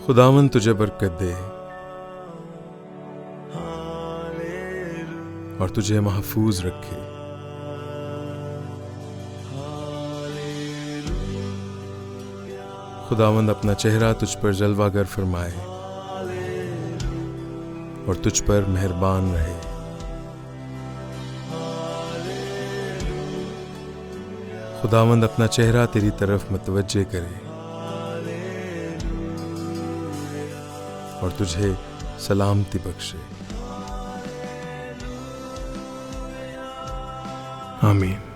खुदावन तुझे बरकत दे और तुझे महफूज रखे। खुदावंद अपना चेहरा तुझ पर जलवागर फरमाए और तुझ पर मेहरबान रहे। खुदावंद अपना चेहरा तेरी तरफ मुतवज्जे करे और तुझे सलामती बख्शे। आमीन।